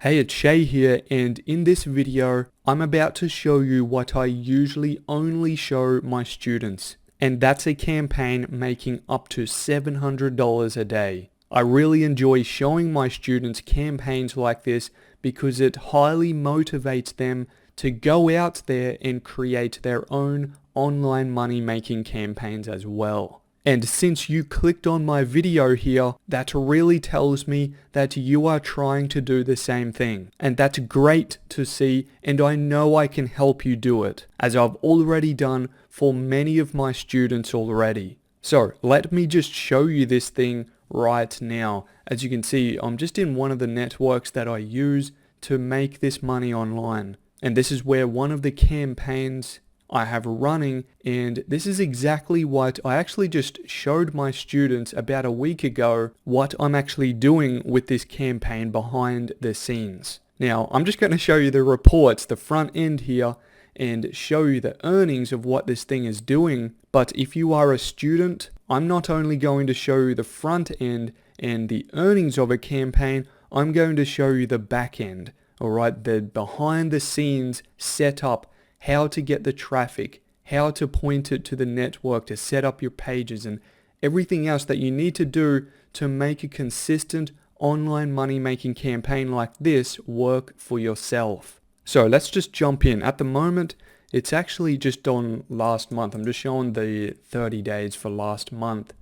Hey, it's Shay here, and in this video, I'm about to show you what I usually only show my students, and that's a campaign making up to $700 a day. I really enjoy showing my students campaigns like this because it highly motivates them to go out there and create their own online money making campaigns as well. And since you clicked on my video here, that really tells me that you are trying to do the same thing. And that's great to see, and I know I can help you do it, as I've already done for many of my students already. So let me just show you this thing right now. As you can see, I'm just in one of the networks that I use to make this money online. And this is where one of the campaigns I have running, and this is exactly what I actually just showed my students about a week ago, what I'm actually doing with this campaign behind the scenes. Now, I'm just going to show you the reports, the front end here, and show you the earnings of what this thing is doing. But if you are a student, I'm not only going to show you the front end and the earnings of a campaign, I'm going to show you the back end, alright, the behind the scenes setup, how to get the traffic, how to point it to the network to set up your pages, and everything else that you need to do to make a consistent online money making campaign like this work for yourself. So let's just jump in. At the moment, it's actually just on last month. I'm just showing the 30 days for last month,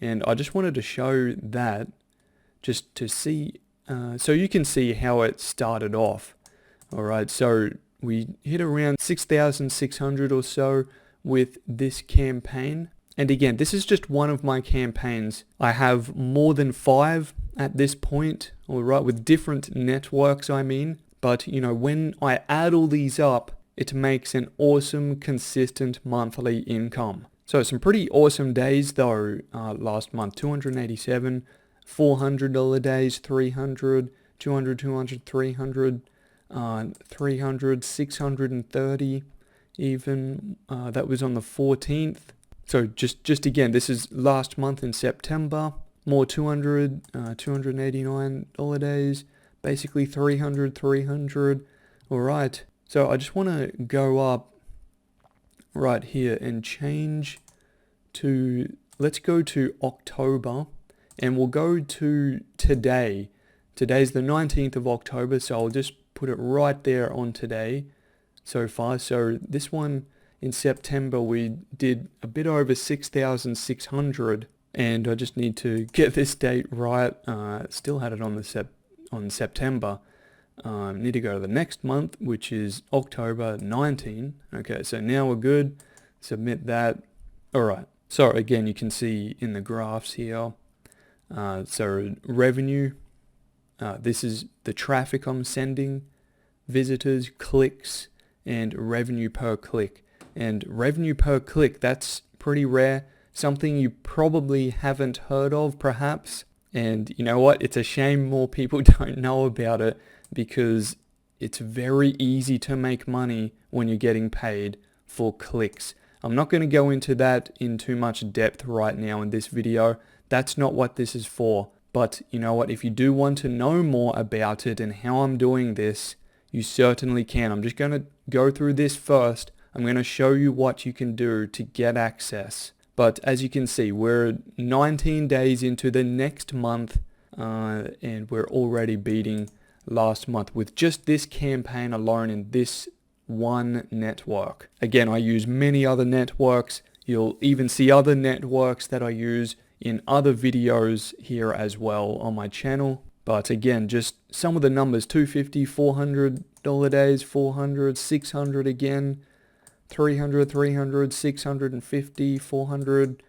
and I just wanted to show that just to see, so you can see how it started off. Alright, so we hit around 6,600 or so with this campaign. And again, this is just one of my campaigns. I have more than 5 at this point, alright, with different networks I mean. But you know, when I add all these up, it makes an awesome, consistent monthly income. So some pretty awesome days though, last month, 287, $400 days, 300, 200, 200, 300, 300, 630 even, that was on the 14th. So just again, this is last month in September, more 200, $289 days, basically 300, 300. All right, so I just want to go up right here and change to, let's go to October, and we'll go to today. Today's the 19th of October, so I'll just put it right there on today so far. So this one in September, we did a bit over 6,600, and I just need to get this date right. Still had it on September. Need to go to the next month, which is October 19. Okay, so now we're good. Submit that. All right. So again, you can see in the graphs here. So revenue. This is the traffic I'm sending, visitors, clicks, and revenue per click. And revenue per click, that's pretty rare, something you probably haven't heard of perhaps. And you know what, it's a shame more people don't know about it, because it's very easy to make money when you're getting paid for clicks. I'm not going to go into that in too much depth right now in this video. That's not what this is for. But you know what, if you do want to know more about it and how I'm doing this, you certainly can. I'm just going to go through this first. I'm going to show you what you can do to get access. But as you can see, we're 19 days into the next month, and we're already beating last month with just this campaign alone in this one network. Again, I use many other networks. You'll even see other networks that I use in other videos here as well on my channel. But again, just some of the numbers: 250, $400 days, 400, 600 again, 300, 300, 650, 400,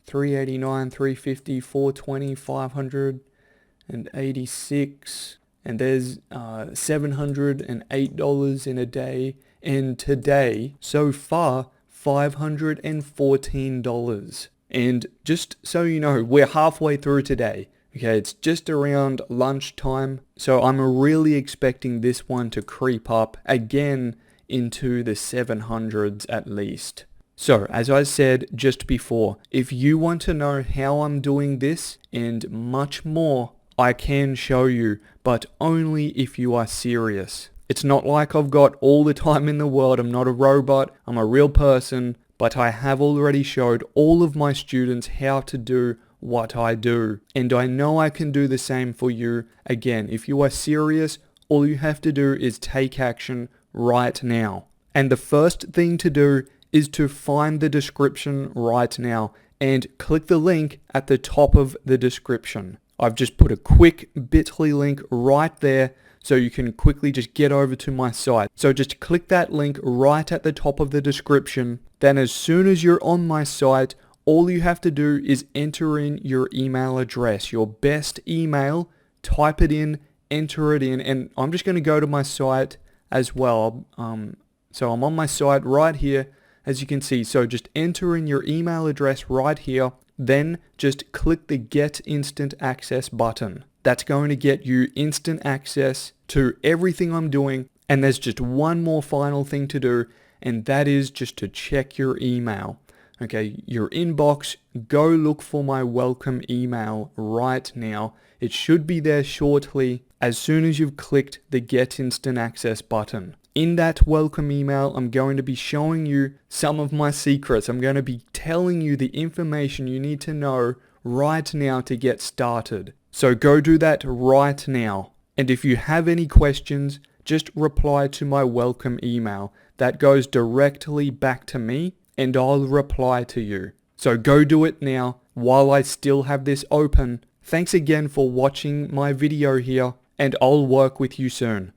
389, 350, 420, 586, and there's $708 in a day, and today so far $514. And just so you know, we're halfway through today. Okay, it's just around lunchtime, so I'm really expecting this one to creep up again into the 700s at least. So, as I said just before, if you want to know how I'm doing this and much more, I can show you, but only if you are serious. It's not like I've got all the time in the world. I'm not a robot. I'm a real person, but I have already showed all of my students how to do what I do. And I know I can do the same for you. Again, if you are serious, all you have to do is take action right now. And the first thing to do is to find the description right now and click the link at the top of the description. I've just put a quick bit.ly link right there so you can quickly just get over to my site. So just click that link right at the top of the description. Then as soon as you're on my site, all you have to do is enter in your email address, your best email, type it in, enter it in, and I'm just going to go to my site as well. So I'm on my site right here, as you can see. So just enter in your email address right here, then just click the Get Instant Access button. That's going to get you instant access to everything I'm doing. And there's just one more final thing to do, and that is just to check your email. Okay, your inbox, go look for my welcome email right now. It should be there shortly as soon as you've clicked the Get Instant Access button. In that welcome email, I'm going to be showing you some of my secrets. I'm going to be telling you the information you need to know right now to get started. So go do that right now. And if you have any questions, just reply to my welcome email. That goes directly back to me, and I'll reply to you. So go do it now while I still have this open. Thanks again for watching my video here, and I'll work with you soon.